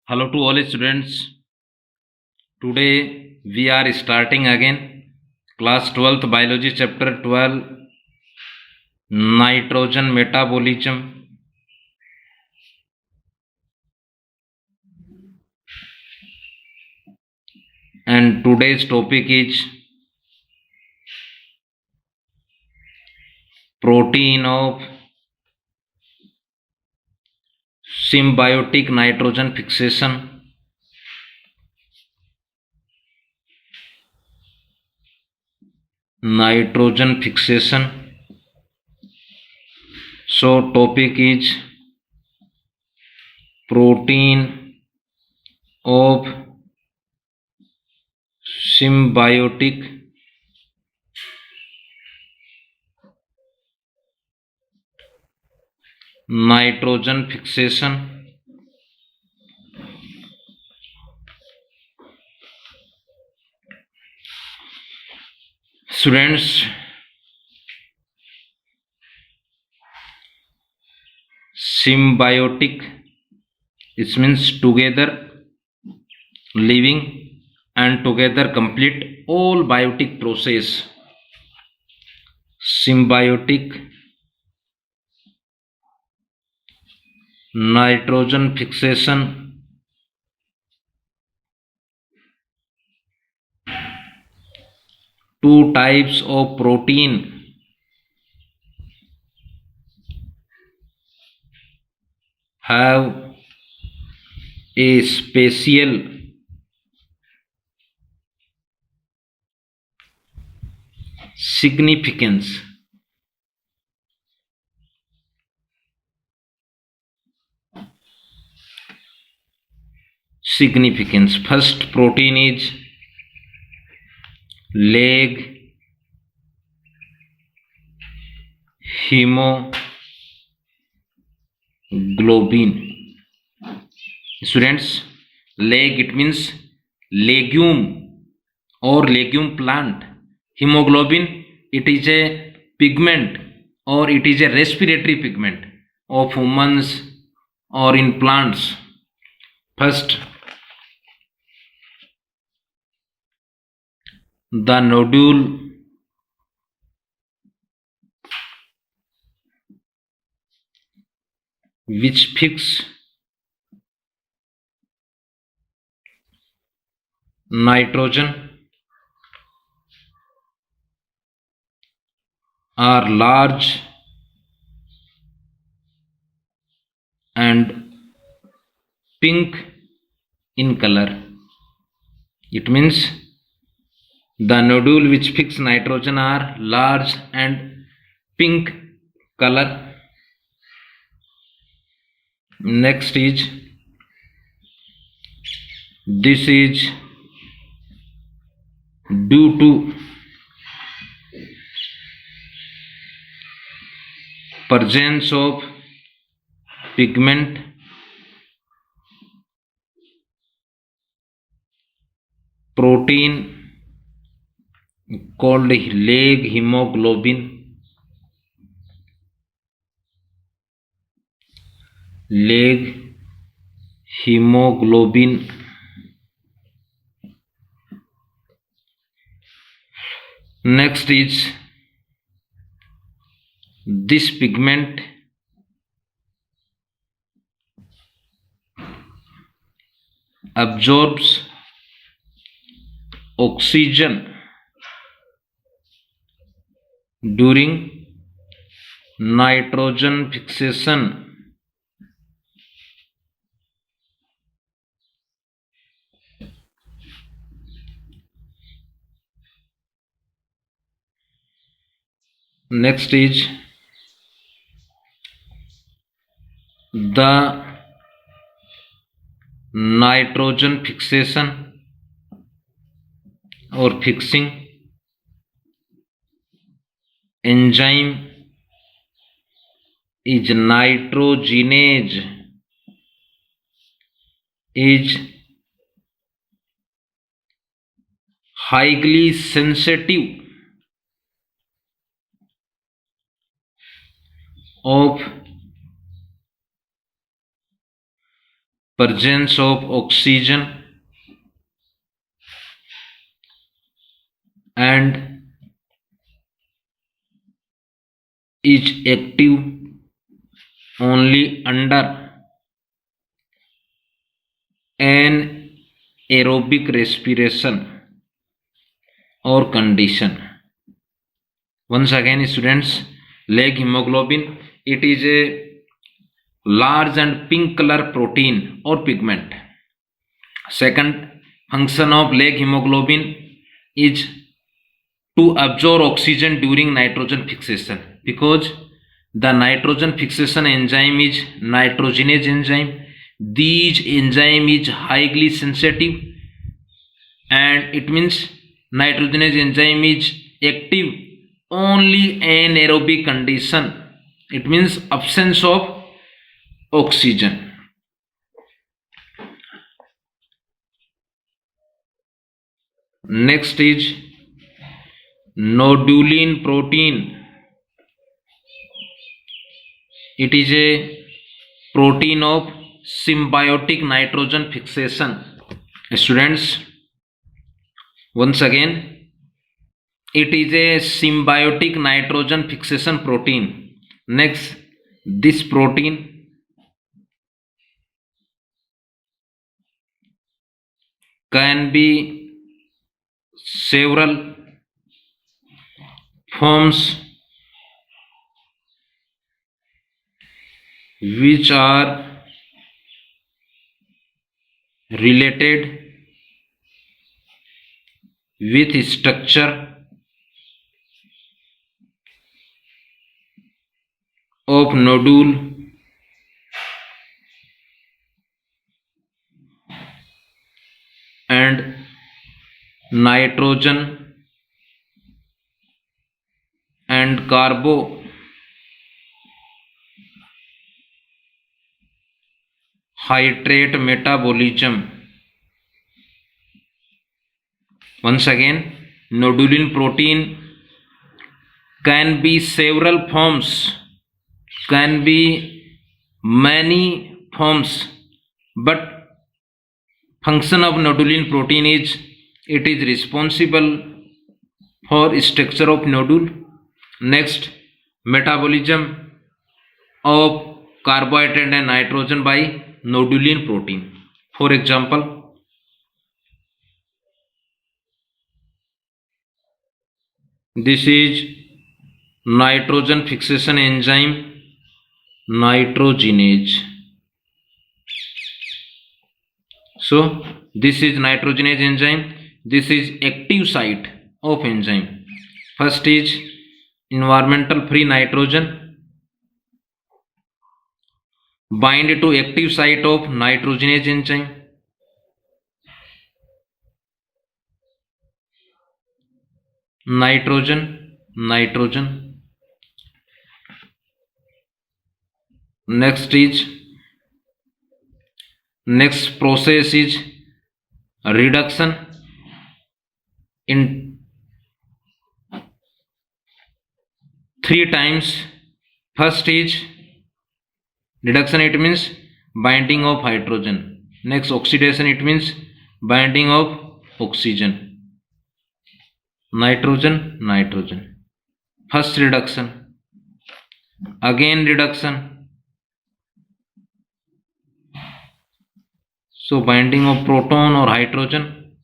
Hello to all students. Today we are starting again class 12th biology chapter 12 nitrogen metabolism, and today's topic is protein of symbiotic nitrogen fixation. Nitrogen fixation. So topic is protein of symbiotic nitrogen fixation. Students, symbiotic, it means together living and together complete all biotic process. Symbiotic nitrogen fixation two types of protein have a special significance. First protein is leg hemoglobin. Students, leg it means legume or legume plant. Hemoglobin it is a pigment or it is a respiratory pigment of humans or in plants. First, the nodule which fix nitrogen are large and pink in color. It means the nodule which fix nitrogen are large and pink color. Next is this is due to presence of pigment protein called leg hemoglobin. Leg hemoglobin next is this pigment absorbs oxygen during nitrogen fixation. Next is the nitrogen fixation or fixing enzyme is nitrogenase is highly sensitive of presence of oxygen and is active only under an aerobic respiration or condition. Once again, students, leg hemoglobin, it is a large and pink color protein or pigment. Second function of leg hemoglobin is to absorb oxygen during nitrogen fixation, because the nitrogen fixation enzyme is nitrogenase enzyme. This enzyme is highly sensitive, and it means nitrogenase enzyme is active only in aerobic condition. It means absence of oxygen. Next is nodulin protein. It is a protein of symbiotic nitrogen fixation. Students, once again, it is a symbiotic nitrogen fixation protein. Next, this protein can be several forms which are related with structure of nodule and nitrogen and carbohydrate metabolism. Once again, nodulin protein can be several forms, can be many forms, but function of nodulin protein is it is responsible for structure of nodule. Next, metabolism of carbohydrate and nitrogen by nodulin protein. For example, this is nitrogen fixation enzyme nitrogenase. So this is nitrogenase enzyme. This is active site of enzyme. First is environmental free nitrogen bind to active site of nitrogenase enzyme. Nitrogen. Next process is reduction in 3 times. First is reduction, it means binding of hydrogen. Next, oxidation, it means binding of oxygen. Nitrogen. First reduction, again reduction, so binding of proton or hydrogen.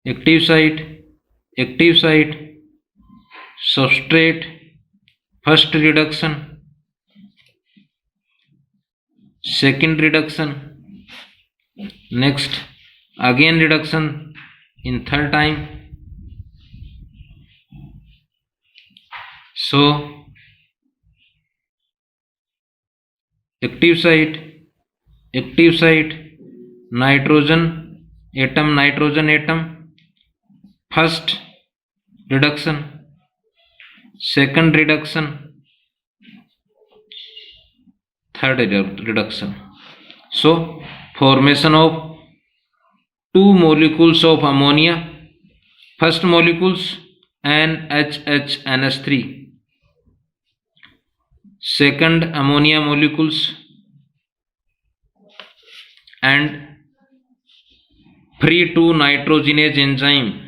Active site, substrate, first reduction, second reduction, next again reduction in third time. So active site, nitrogen atom, first reduction, second reduction, third reduction. So formation of 2 molecules of ammonia, first molecules NHNH3, second ammonia molecules and free to nitrogenase enzyme.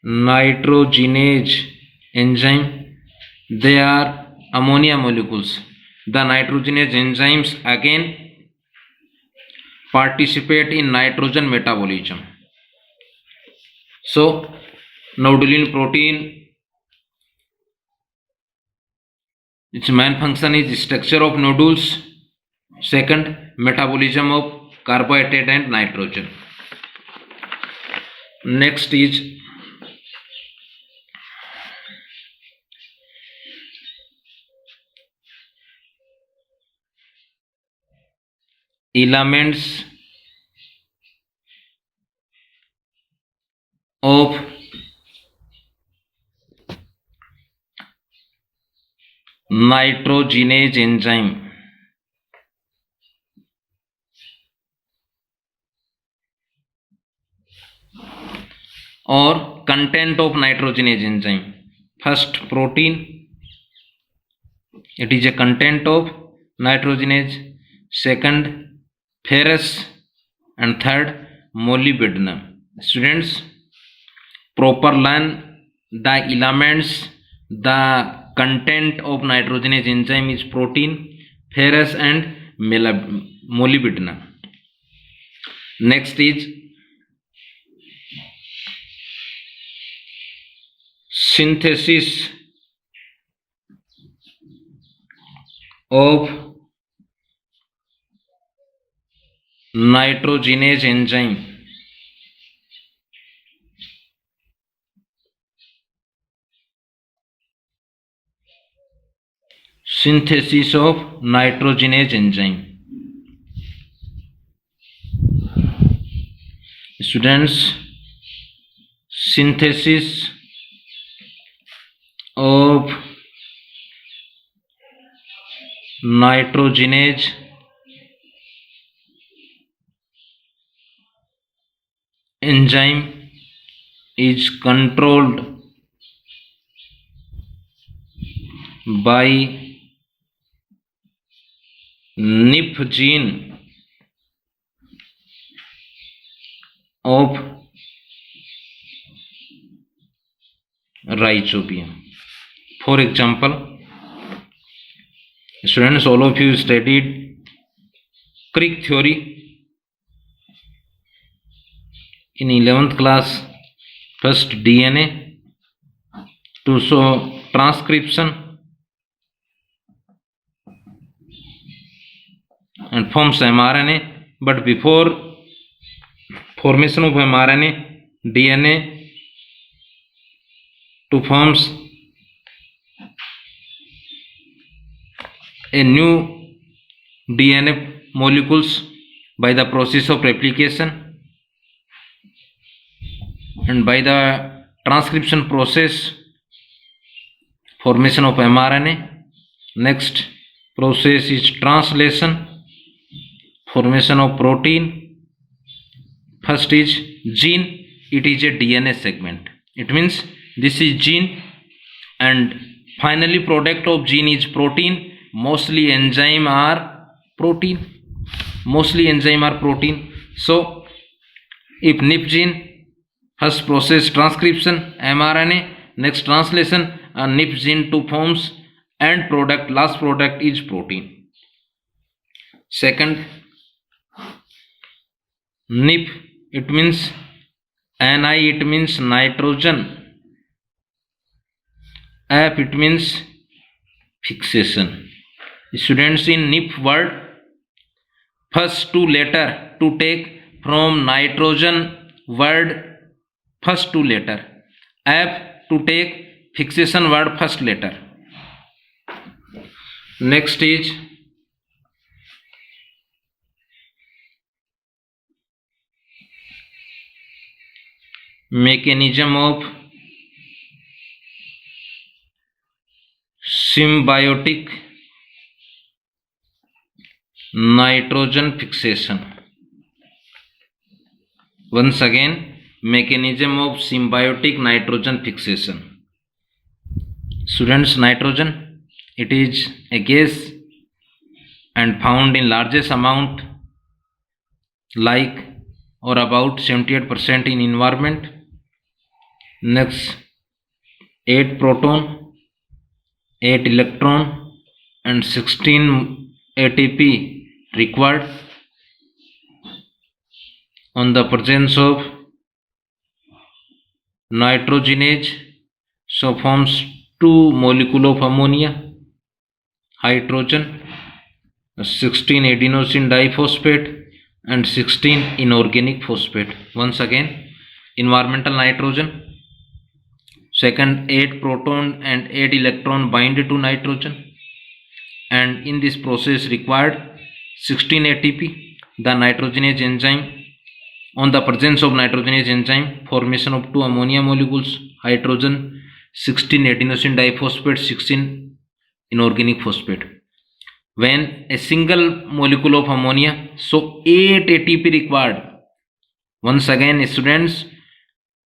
Nitrogenase enzyme, they are ammonia molecules. The nitrogenase enzymes again participate in nitrogen metabolism. So noduline protein, its main function is structure of nodules. Second, metabolism of carbohydrate and nitrogen. Next is elements of nitrogenase enzyme. Or content of nitrogenase enzyme. First, protein, it is a content of nitrogenase. Second, ferrous, and third, molybdenum. Students, proper learn the elements. The content of nitrogenase enzyme is protein, ferrous, and molybdenum. Next is synthesis of nitrogenase enzyme. Synthesis of nitrogenase enzyme. Students, synthesis of nitrogenase enzyme is controlled by NIP gene of rhizobium. For example, students, all of you studied Crick theory in 11th class. First, DNA to show transcription and forms mRNA, but before formation of mRNA, DNA to forms a new DNA molecules by the process of replication, and by the transcription process, formation of mRNA. Next process is translation, formation of protein. First is gene, it is a DNA segment. It means this is gene, and finally product of gene is protein. Mostly enzyme are protein. So if NIP gene, first process transcription, mRNA, next translation, and NIP gene to forms end product, last product is protein. Second, NIP, it means Ni, it means nitrogen. F, it means fixation. Students, in NIP word, first two letter to take from nitrogen word, first two letter. F to take fixation word, first letter. Next is mechanism of symbiotic nitrogen fixation. Once again, mechanism of symbiotic nitrogen fixation. Students, nitrogen, it is a gas and found in largest amount, like or about 78% in environment. Next, 8 proton, 8 electron and 16 ATP required on the presence of nitrogenase, so forms 2 molecule of ammonia, hydrogen, 16 adenosine diphosphate and 16 inorganic phosphate. Once again, environmental nitrogen, second 8 proton and 8 electron bind to nitrogen, and in this process required 16 ATP. The nitrogenase enzyme, on the presence of nitrogenase enzyme, formation of 2 ammonia molecules, hydrogen, 16 adenosine diphosphate, 16 inorganic phosphate. When a single molecule of ammonia, so 8 ATP required. Once again, students,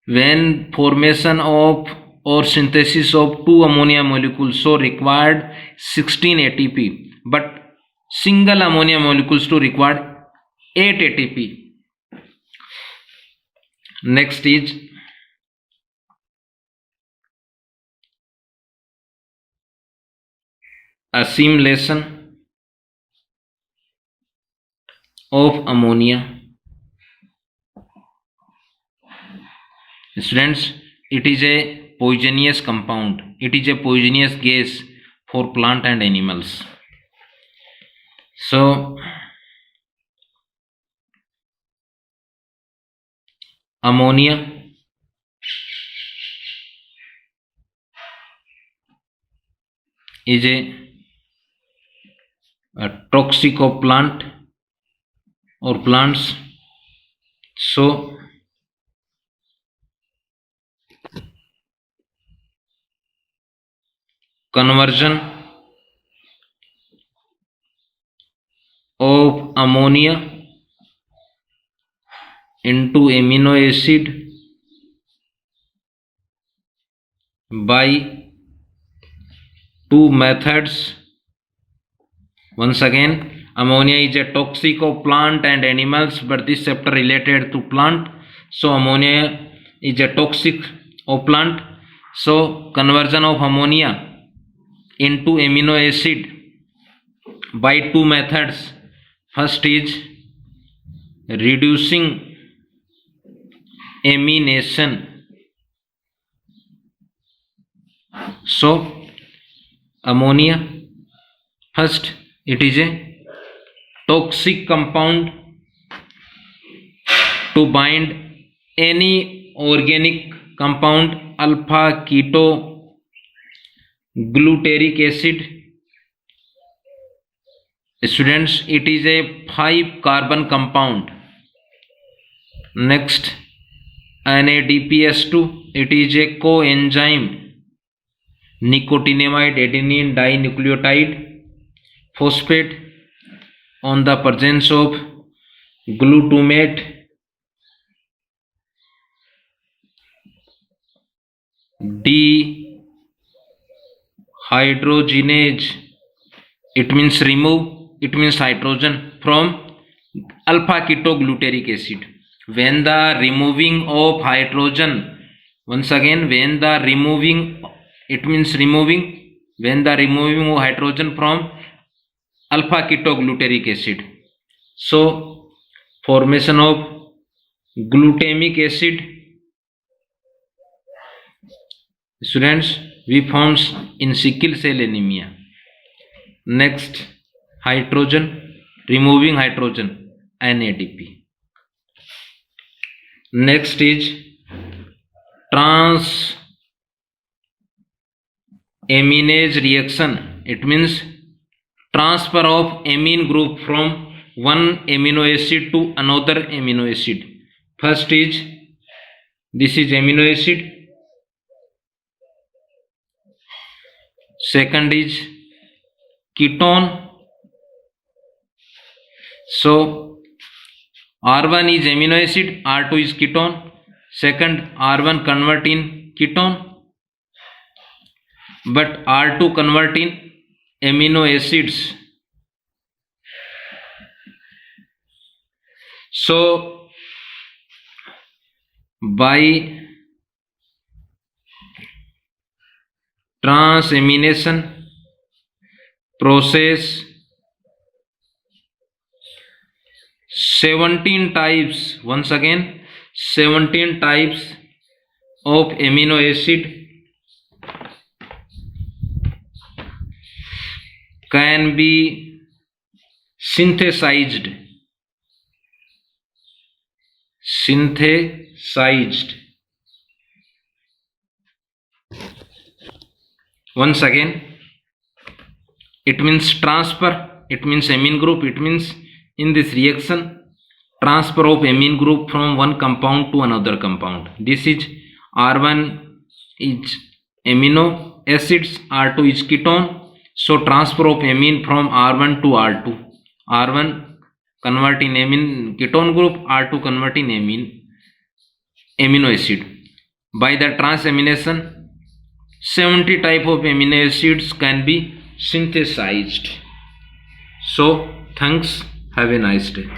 when formation of or synthesis of 2 ammonia molecules, so required 16 ATP, but single ammonia molecules to required 8 ATP. Next is assimilation of ammonia. Students, it is a poisonous compound. It is a poisonous gas for plant and animals. So, ammonia is a toxic of plant or plants. So, conversion of ammonia into amino acid by 2 methods. Once again, ammonia is a toxic of plant and animals, but this chapter related to plant. So ammonia is a toxic of plant. So conversion of ammonia into amino acid by 2 methods. First is reducing amination. So ammonia, first, it is a toxic compound to bind any organic compound, alpha keto glutaric acid. Students, it is a 5 carbon compound. Next, NADPS2, it is a coenzyme nicotinamide adenine dinucleotide phosphate on the presence of glutamate dehydrogenase. It means hydrogen from alpha ketogluteric acid. When the removing of hydrogen, once again, when the removing of hydrogen from alpha ketogluteric acid, so formation of glutamic acid. Students, we forms in sickle cell anemia. Next, hydrogen, removing hydrogen, NADP. Next is transaminase reaction. It means transfer of amine group from one amino acid to another amino acid. First is, this is amino acid. Second is ketone. So R1 is amino acid, R2 is ketone. Second, R1 convert in ketone, but R2 convert in amino acids. So by transamination process, 17 types, once again 17 types of amino acid can be synthesized. Once again, it means transfer, it means amine group, it means in this reaction transfer of amine group from one compound to another compound. This is R1 is amino acids, R2 is ketone. So transfer of amine from R1 to R2. R1 convert in amine ketone group, R2 convert in amine amino acid. By the transamination, 70 type of amino acids can be synthesized. So thanks, have a nice day.